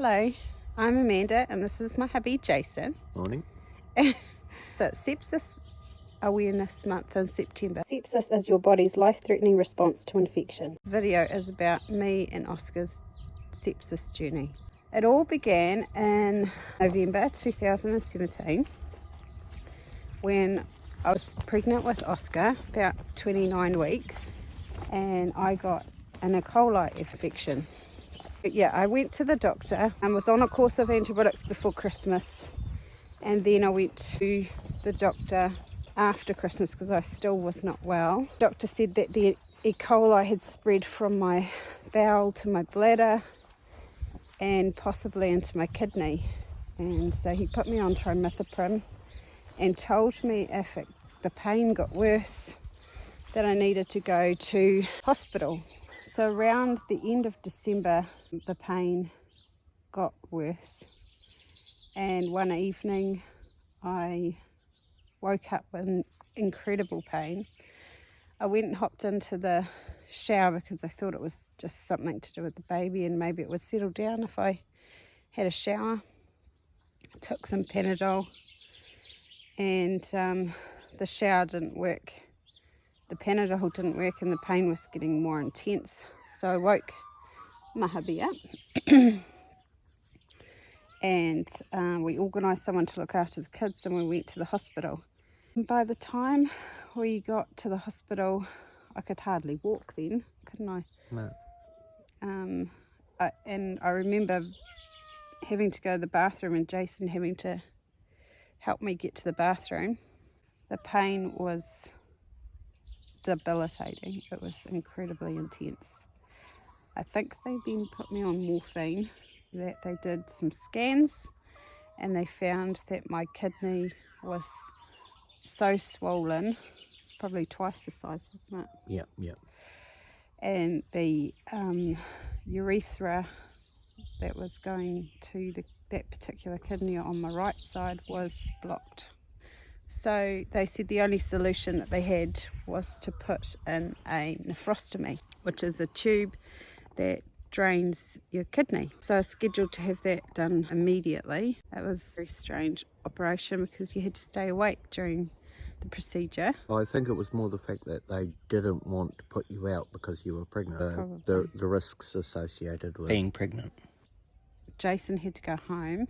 Hello, I'm Amanda and this is my hubby Jason. Morning. So it's Sepsis Awareness Month in September. Sepsis is your body's life-threatening response to infection. The video is about me and Oscar's sepsis journey. It all began in November 2017 when I was pregnant with Oscar, about 29 weeks, and I got an E. coli infection. Yeah, I went to the doctor and was on a course of antibiotics before Christmas, and then I went to the doctor after Christmas because I still was not well. The doctor said that the E. coli had spread from my bowel to my bladder and possibly into my kidney, and so he put me on trimethoprim and told me if the pain got worse that I needed to go to hospital. So around the end of December, the pain got worse, and one evening I woke up with incredible pain. I went and hopped into the shower because I thought it was just something to do with the baby and maybe it would settle down if I had a shower. Took some Panadol, and the shower didn't work. The Panadol didn't work and the pain was getting more intense. So I woke my hubby up and we organised someone to look after the kids and we went to the hospital. And by the time we got to the hospital, I could hardly walk then, couldn't I? No. And I remember having to go to the bathroom and Jason having to help me get to the bathroom. The pain was debilitating. It was incredibly intense. I think they then put me on morphine. That they did some scans and they found that my kidney was so swollen. It's probably twice the size, wasn't it? Yeah. And the urethra that was going to that particular kidney on my right side was blocked. So they said the only solution that they had was to put in a nephrostomy, which is a tube that drains your kidney. So I was scheduled to have that done immediately. It was a very strange operation because you had to stay awake during the procedure. I think it was more the fact that they didn't want to put you out because you were pregnant. The risks associated with being pregnant. Jason had to go home.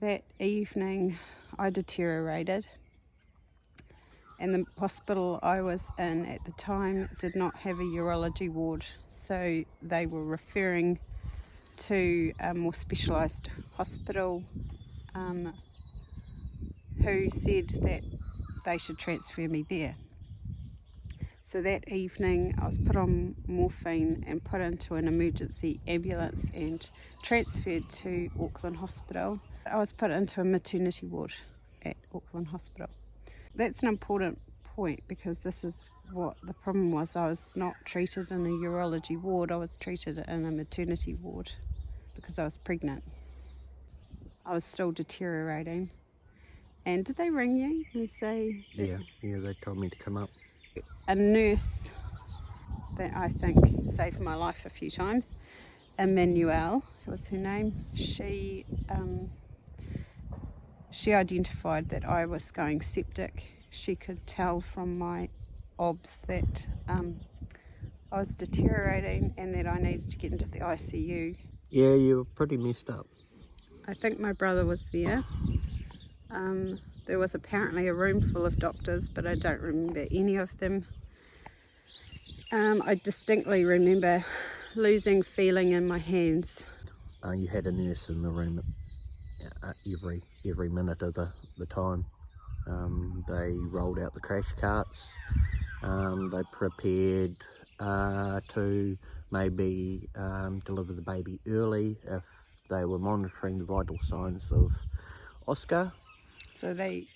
That evening I deteriorated, and the hospital I was in at the time did not have a urology ward, so they were referring to a more specialised hospital who said that they should transfer me there. So that evening I was put on morphine and put into an emergency ambulance and transferred to Auckland Hospital. I was put into a maternity ward at Auckland Hospital. That's an important point because this is what the problem was. I was not treated in a urology ward, I was treated in a maternity ward because I was pregnant. I was still deteriorating. And did they ring you and say? Yeah, they told me to come up. A nurse that I think saved my life a few times, Emmanuelle was her name, she identified that I was going septic. She could tell from my obs that I was deteriorating and that I needed to get into the ICU. Yeah, you were pretty messed up. I think my brother was there. There was apparently a room full of doctors, but I don't remember any of them. I distinctly remember losing feeling in my hands. You had a nurse in the room every minute of the time. They rolled out the crash carts. They prepared to maybe deliver the baby early if they were monitoring the vital signs of Oscar. So they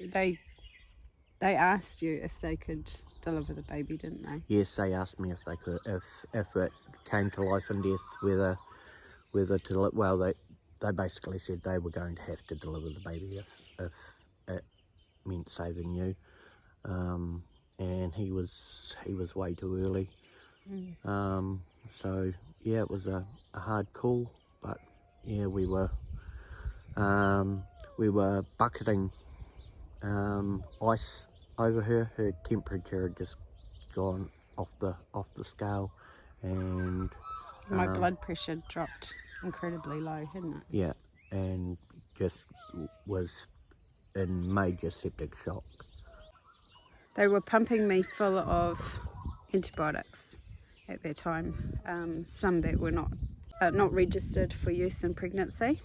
asked you if they could deliver the baby, didn't they? Yes, they asked me if they could, if it came to life and death, whether to. Well, they basically said they were going to have to deliver the baby if it meant saving you. And he was way too early. So yeah, it was a hard call, but yeah, we were We were bucketing ice over her. Her temperature had just gone off the scale, and My blood pressure dropped incredibly low, hadn't it? yeah, and just was in major septic shock. They were pumping me full of antibiotics at that time, some that were not registered for use in pregnancy,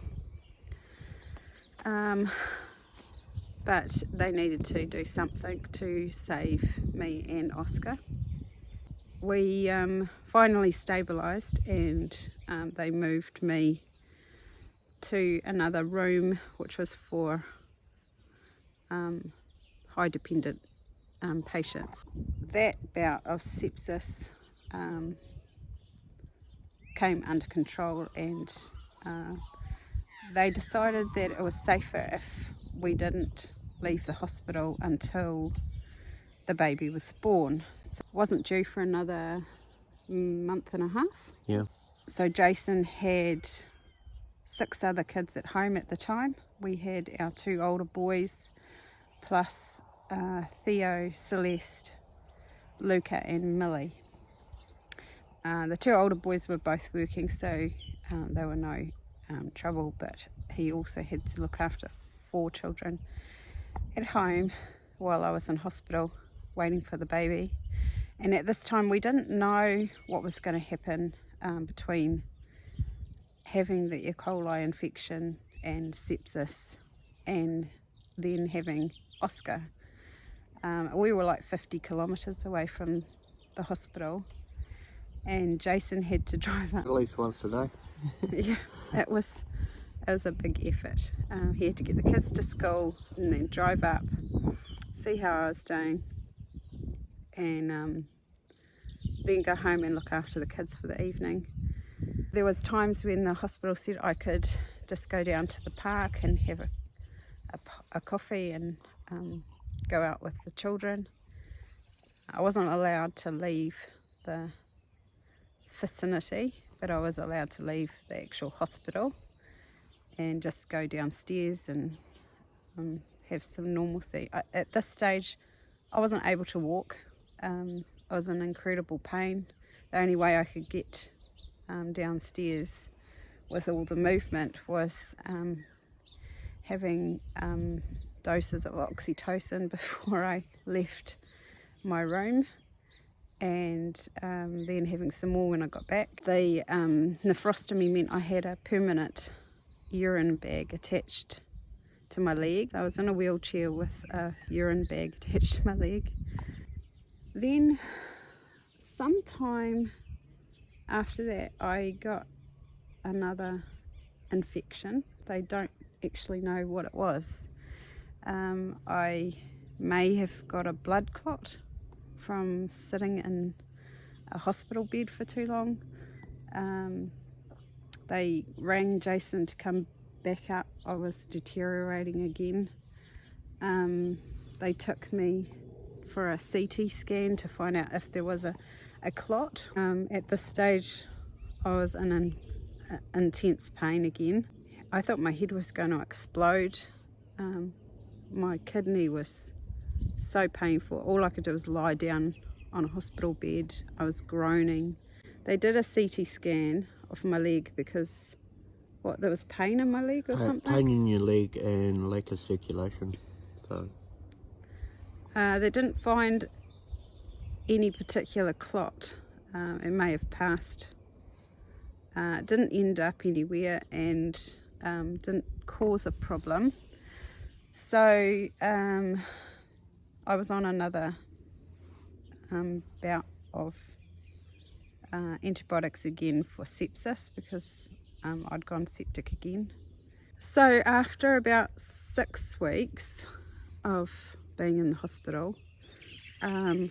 but they needed to do something to save me and Oscar. We finally stabilised, and they moved me to another room which was for high dependent patients. That bout of sepsis came under control, and they decided that it was safer if we didn't leave the hospital until the baby was born. So it wasn't due for another month and a half. Yeah. So Jason had 6 other kids at home at the time. We had our 2 older boys plus Theo, Celeste, Luca and Millie. The 2 older boys were both working, so they were no trouble, but he also had to look after 4 children at home while I was in hospital waiting for the baby. And at this time we didn't know what was going to happen between having the E. coli infection and sepsis and then having Oscar. We were like 50 kilometres away from the hospital, and Jason had to drive up. At least once a day. Yeah, it was a big effort. He had to get the kids to school and then drive up, see how I was doing, and then go home and look after the kids for the evening. There was times when the hospital said I could just go down to the park and have a coffee and go out with the children. I wasn't allowed to leave the vicinity, but I was allowed to leave the actual hospital and just go downstairs and have some normalcy. At this stage I wasn't able to walk. I was in incredible pain. The only way I could get downstairs with all the movement was having doses of oxytocin before I left my room, and then having some more when I got back. The nephrostomy meant I had a permanent urine bag attached to my leg. I was in a wheelchair with a urine bag attached to my leg. Then sometime after that I got another infection. They don't actually know what it was. I may have got a blood clot from sitting in a hospital bed for too long. They rang Jason to come back up. I was deteriorating again. They took me for a CT scan to find out if there was a clot. At this stage I was in intense pain again. I thought my head was going to explode. My kidney was so painful. All I could do was lie down on a hospital bed. I was groaning. They did a CT scan of my leg because there was pain in my leg or something? Pain in your leg and lack of circulation. So they didn't find any particular clot. It may have passed. It didn't end up anywhere and didn't cause a problem. So I was on another bout of antibiotics again for sepsis because I'd gone septic again. So after about 6 weeks of being in the hospital, I'd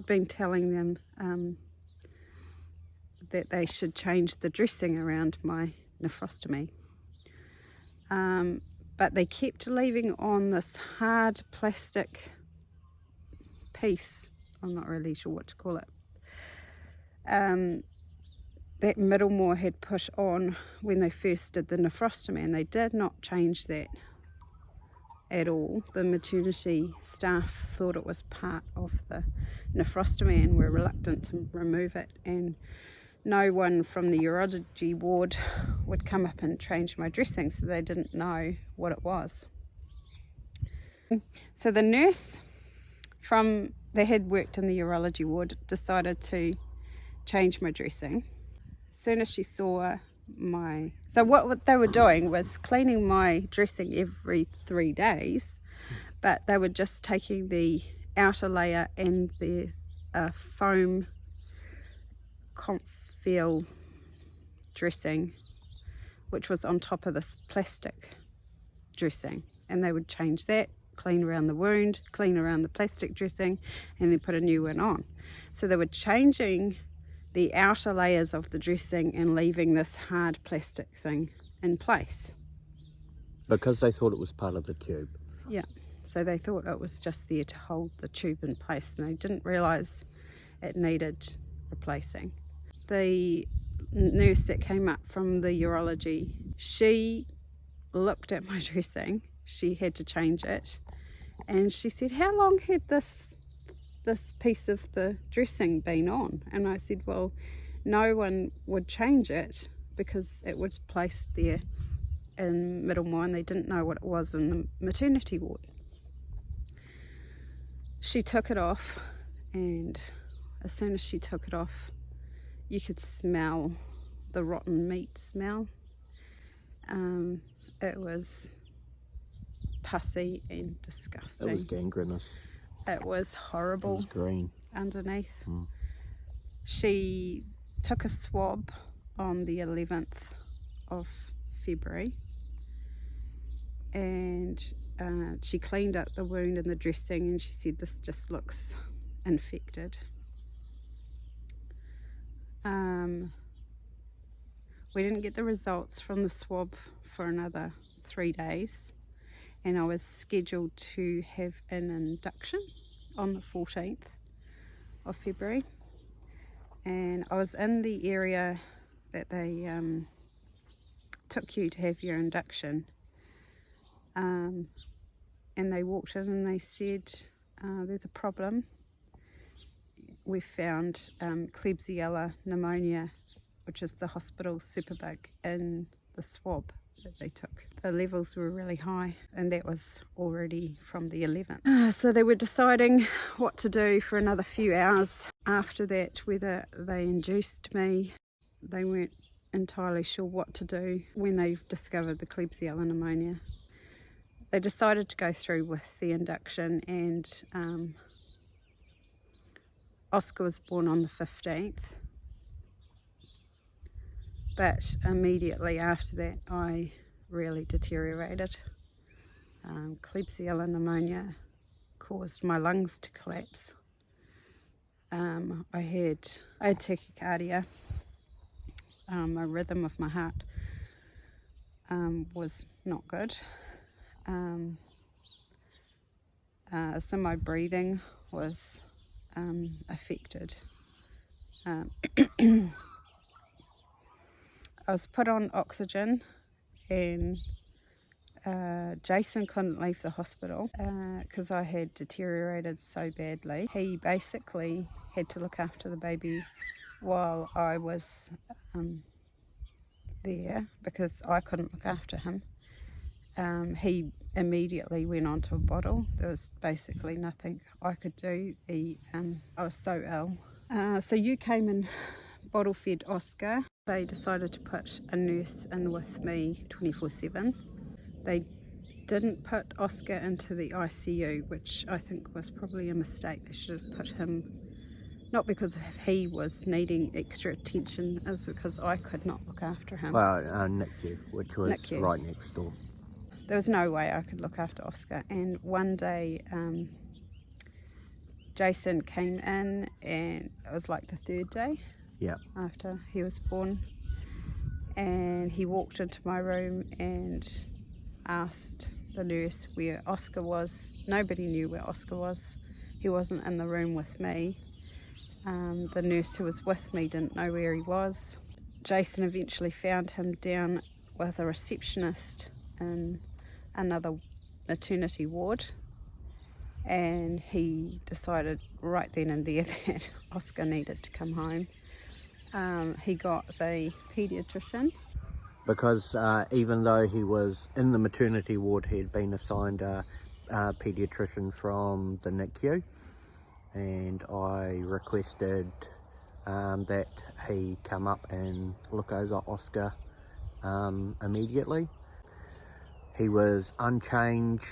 been telling them that they should change the dressing around my nephrostomy. But they kept leaving on this hard plastic piece, I'm not really sure what to call it, that Middlemore had put on when they first did the nephrostomy, and they did not change that at all. The maternity staff thought it was part of the nephrostomy and were reluctant to remove it, and no one from the urology ward would come up and change my dressing, so they didn't know what it was. So the nurse that had worked in the urology ward decided to change my dressing. As soon as she saw so what they were doing was cleaning my dressing every 3 days, but they were just taking the outer layer and the foam Comfeel dressing, which was on top of this plastic dressing, and they would change that, clean around the wound, clean around the plastic dressing, and then put a new one on. So they were changing the outer layers of the dressing and leaving this hard plastic thing in place. Because they thought it was part of the tube. Yeah, so they thought it was just there to hold the tube in place, and they didn't realise it needed replacing. The nurse that came up from the urology, she looked at my dressing, she had to change it, and she said, "How long had this piece of the dressing been on?" And I said, "Well, no one would change it because it was placed there in Middlemore and they didn't know what it was in the maternity ward." She took it off, and as soon as she took it off, you could smell the rotten meat smell. It was pussy and disgusting. It was gangrenous. It was horrible. It was green underneath. She took a swab on the 11th of February, and she cleaned up the wound and the dressing, and she said, "This just looks infected." We didn't get the results from the swab for another 3 days, and I was scheduled to have an induction on the 14th of February, and I was in the area that they took you to have your induction, and they walked in and they said, "There's a problem. We found Klebsiella pneumonia, which is the hospital superbug, in the swab that they took." The levels were really high, and that was already from the 11th. So they were deciding what to do for another few hours after that, whether they induced me. They weren't entirely sure what to do when they discovered the Klebsiella pneumonia. They decided to go through with the induction, and Oscar was born on the 15th. But immediately after that, I really deteriorated. Klebsiella pneumonia caused my lungs to collapse. I had tachycardia. My rhythm of my heart was not good. So my breathing was affected. I was put on oxygen, and Jason couldn't leave the hospital because I had deteriorated so badly. He basically had to look after the baby while I was there because I couldn't look after him. He immediately went onto a bottle. There was basically nothing I could do. I was so ill. So you came and bottle fed Oscar. They decided to put a nurse in with me 24/7. They didn't put Oscar into the ICU, which I think was probably a mistake. They should have put him, not because he was needing extra attention, it was because I could not look after him. Well, NICU, which was NICU. right next door. There was no way I could look after Oscar. And one day Jason came in, and it was like the third day after he was born, and he walked into my room and asked the nurse where Oscar was. Nobody knew where Oscar was. He wasn't in the room with me. The nurse who was with me didn't know where he was. Jason eventually found him down with a receptionist in another maternity ward, and he decided right then and there that Oscar needed to come home. He got the paediatrician. Because even though he was in the maternity ward, he had been assigned a paediatrician from the NICU, and I requested that he come up and look over Oscar immediately. He was unchanged,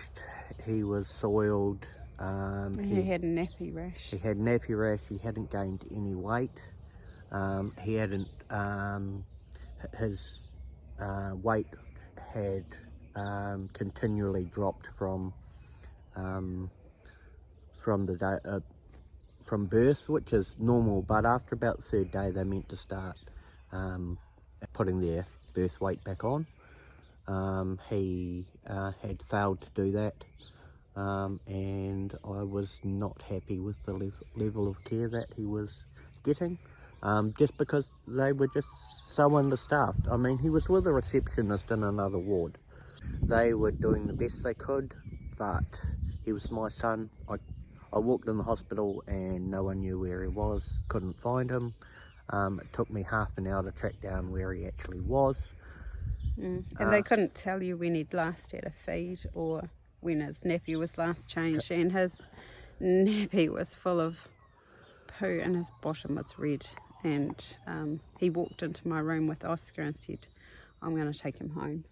he was soiled. He had a nappy rash. He had nappy rash, he hadn't gained any weight. He hadn't, his weight had continually dropped from the day, from birth, which is normal, but after about the third day they meant to start putting their birth weight back on. He had failed to do that, and I was not happy with the level of care that he was getting, just because they were just so understaffed. I mean, he was with a receptionist in another ward. They were doing the best they could, but he was my son. I walked in the hospital and no one knew where he was, couldn't find him. It took me half an hour to track down where he actually was. And they couldn't tell you when he'd last had a feed or when his nappy was last changed, and his nappy was full of poo and his bottom was red. And he walked into my room with Oscar and said, "I'm going to take him home."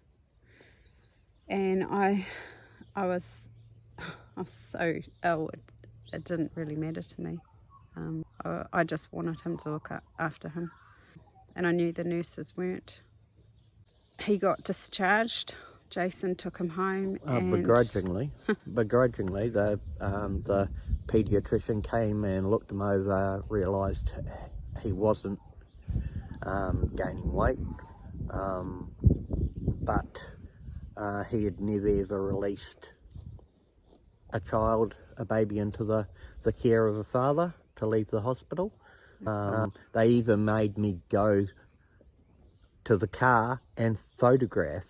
And I was so ill, it didn't really matter to me. I just wanted him to look after him, and I knew the nurses weren't. He got discharged. Jason took him home. Begrudgingly, the paediatrician came and looked him over, realised he wasn't gaining weight, but he had never ever released a baby into the care of a father to leave the hospital. They even made me go to the car and photograph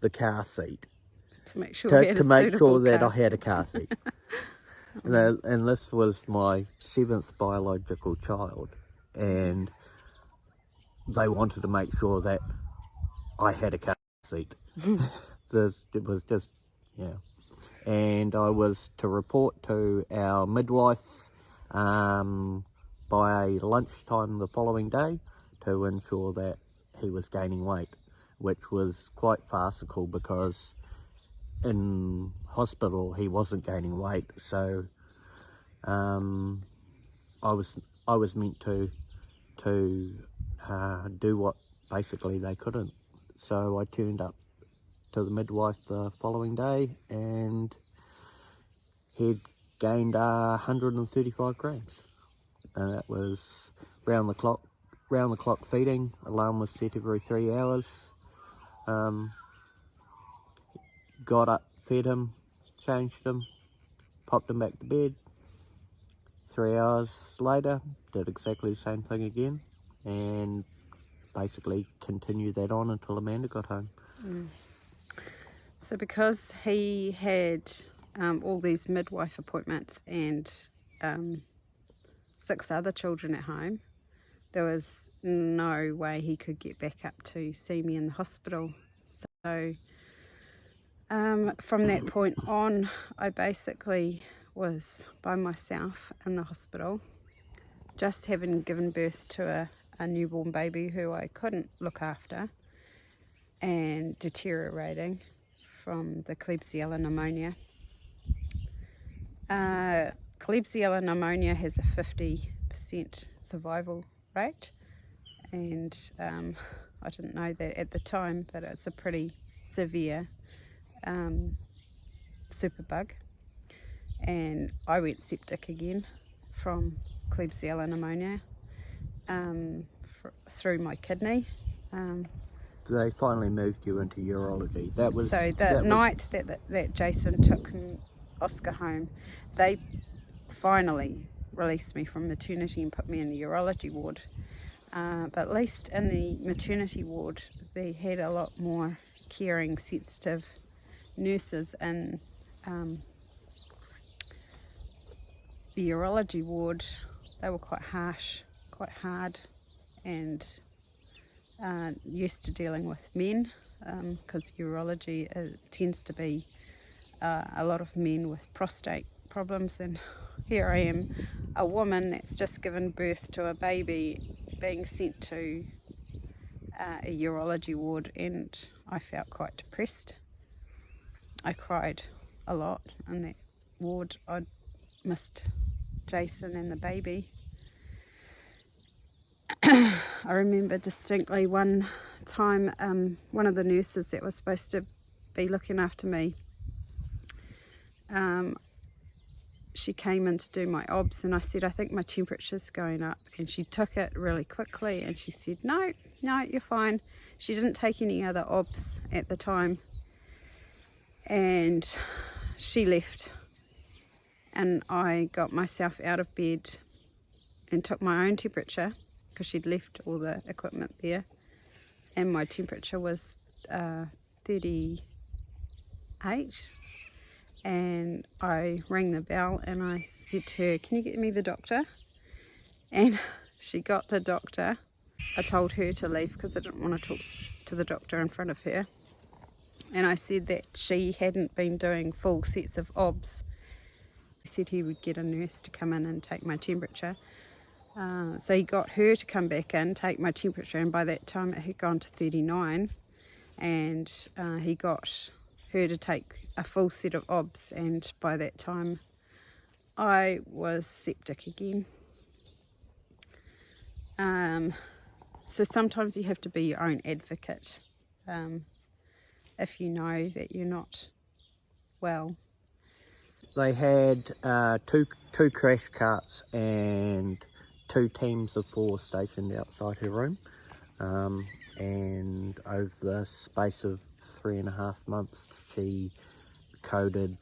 the car seat to make sure, that I had a car seat. And this was my 7th biological child, and they wanted to make sure that I had a car seat. It was just, yeah. And I was to report to our midwife by lunchtime the following day to ensure that he was gaining weight, which was quite farcical because in hospital he wasn't gaining weight. So I was meant to do what basically they couldn't. So I turned up to the midwife the following day, and he'd gained 135 grams, and that was round the clock feeding. Alarm was set every 3 hours. Got up, fed him, changed him, popped him back to bed. 3 hours later, did exactly the same thing again, and basically continued that on until Amanda got home. So because he had all these midwife appointments and 6 other children at home, there was no way he could get back up to see me in the hospital. So from that point on, I basically was by myself in the hospital, just having given birth to a newborn baby who I couldn't look after, and deteriorating from the Klebsiella pneumonia. Klebsiella pneumonia has a 50% survival rate, and I didn't know that at the time, but it's a pretty severe superbug, and I went septic again from Klebsiella pneumonia through my kidney. They finally moved you into urology. That was so the night that Jason took Oscar home, they finally released me from maternity and put me in the urology ward. but at least in the maternity ward they had a lot more caring, sensitive nurses. And the urology ward, they were quite harsh, quite hard, and used to dealing with men, because urology tends to be a lot of men with prostate problems. And here I am, a woman that's just given birth to a baby, being sent to a urology ward, and I felt quite depressed. I cried a lot in that ward. I missed Jason and the baby. I remember distinctly one time, one of the nurses that was supposed to be looking after me, she came in to do my obs, and I said, I think my temperature's going up, and she took it really quickly and she said, no, you're fine. She didn't take any other obs at the time, and she left, and I got myself out of bed and took my own temperature, because she'd left all the equipment there, and my temperature was 38, and I rang the bell and I said to her, can you get me the doctor? And she got the doctor. I told her to leave because I didn't want to talk to the doctor in front of her, and I said that she hadn't been doing full sets of obs. He said he would get a nurse to come in and take my temperature. So he got her to come back in, take my temperature, and by that time it had gone to 39, and he got her to take a full set of obs, and by that time I was septic again. So sometimes you have to be your own advocate if you know that you're not well. They had two crash carts and 2 teams of 4 stationed outside her room, and over the space of 3.5 months she coded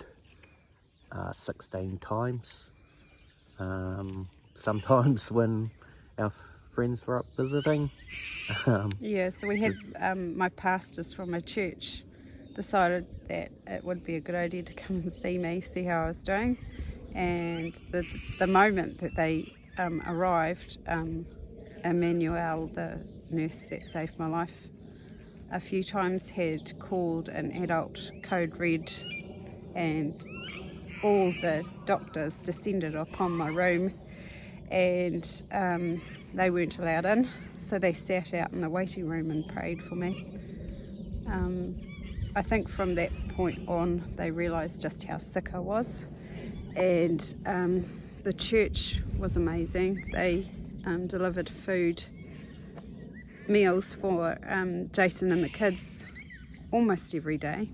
16 times. Sometimes when our friends were up visiting. Yeah, so we had my pastors from my church decided that it would be a good idea to come and see me, see how I was doing, and the moment that they arrived, Emmanuel, the nurse that saved my life a few times, had called an adult code red, and all the doctors descended upon my room, and they weren't allowed in, so they sat out in the waiting room and prayed for me. I think from that point on they realised just how sick I was, and the church was amazing. They delivered meals for Jason and the kids almost every day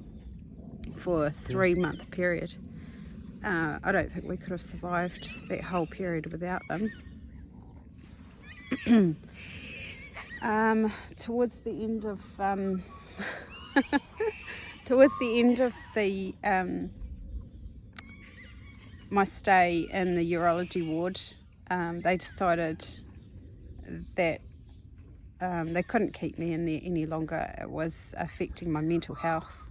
for a 3-month period. I don't think we could have survived that whole period without them. Towards the end of my stay in the urology ward, they decided that they couldn't keep me in there any longer. It was affecting my mental health,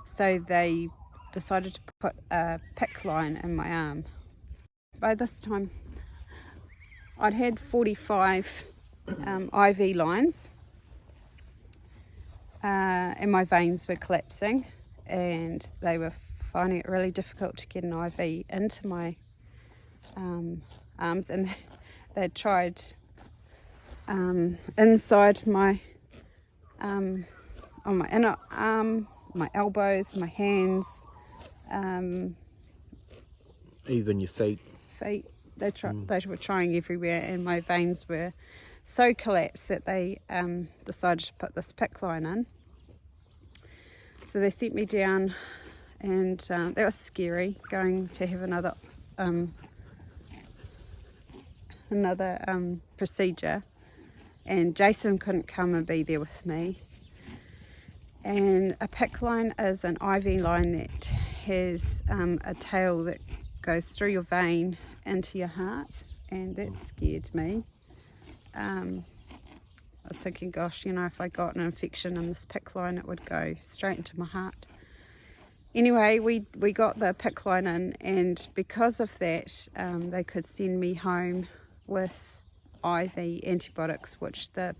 so they decided to put a PICC line in my arm. By this time I'd had 45 IV lines, and my veins were collapsing, and they were finding it really difficult to get an IV into my arms, and they'd tried inside my on my inner arm, my elbows, my hands, even your feet. They were trying everywhere, and my veins were so collapsed that they decided to put this PICC line in. So they sent me down, and that was scary, going to have another procedure, and Jason couldn't come and be there with me. And a PICC line is an IV line that has a tail that goes through your vein into your heart, and that scared me. was thinking, gosh, you know, if I got an infection in this PICC line, it would go straight into my heart. Anyway, we got the PICC line in, and because of that, they could send me home with IV antibiotics, which the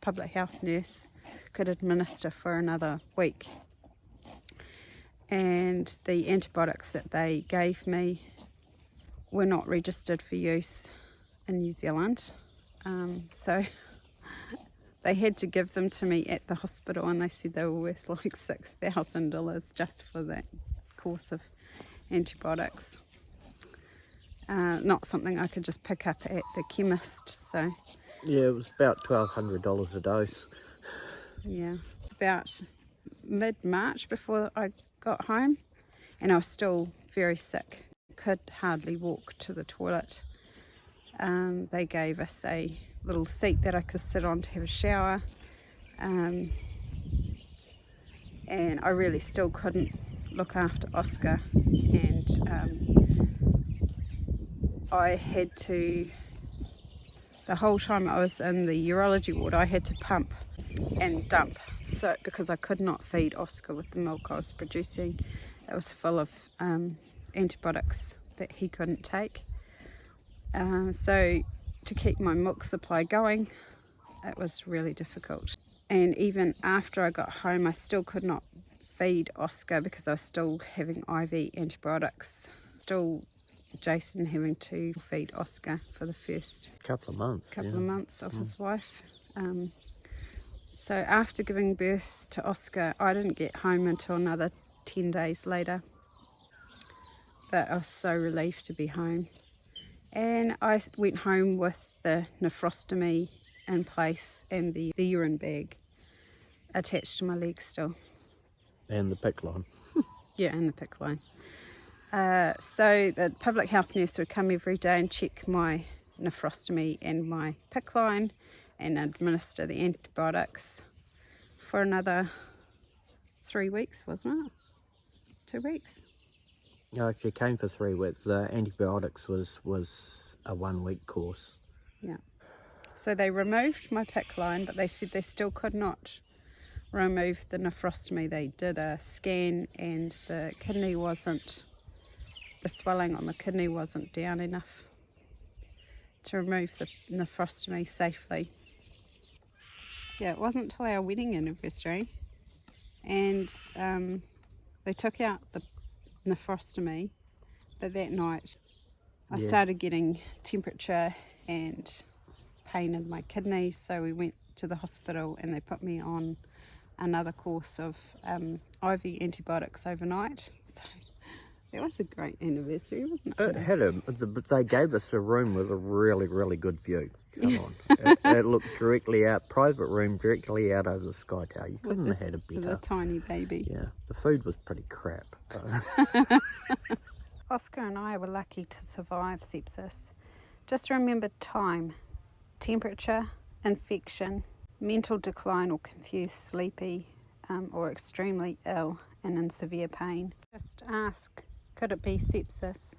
public health nurse could administer for another week. And the antibiotics that they gave me were not registered for use in New Zealand. So they had to give them to me at the hospital, and they said they were worth like $6,000 just for that course of antibiotics. Not something I could just pick up at the chemist. So Yeah, it was about $1,200 a dose. yeah, about mid-March before I got home, and I was still very sick. Could hardly walk to the toilet. They gave us a little seat that I could sit on to have a shower, and I really still couldn't look after Oscar, and I had to, the whole time I was in the urology ward, I had to pump and dump, so because I could not feed Oscar with the milk I was producing. It was full of antibiotics that he couldn't take. So to keep my milk supply going, it was really difficult. And even after I got home, I still could not feed Oscar because I was still having IV antibiotics. Still Jason having to feed Oscar for the first Couple of months of his life. So after giving birth to Oscar, I didn't get home until another 10 days later. But I was so relieved to be home. And I went home with the nephrostomy in place and the urine bag attached to my leg still. And the PICC line. Yeah, and the PICC line. So the public health nurse would come every day and check my nephrostomy and my PICC line and administer the antibiotics for another 3 weeks, wasn't it? 2 weeks? No, actually it came for 3 weeks. The antibiotics was a 1 week course. Yeah. So they removed my PICC line, but they said they still could not remove the nephrostomy. They did a scan, and the swelling on the kidney wasn't down enough to remove the nephrostomy safely. Yeah, it wasn't until our wedding anniversary, and they took out the nephrostomy, that night I started getting temperature and pain in my kidneys, so we went to the hospital and they put me on another course of IV antibiotics overnight. So it was a great anniversary, wasn't it? They gave us a room with a really, really good view. Come on. It looked directly out, private room directly out over the Sky Tower. You couldn't have had a better. With a tiny baby. Yeah, the food was pretty crap. Oscar and I were lucky to survive sepsis. Just remember time, temperature, infection, mental decline or confused, sleepy, or extremely ill and in severe pain. Just ask, could it be sepsis?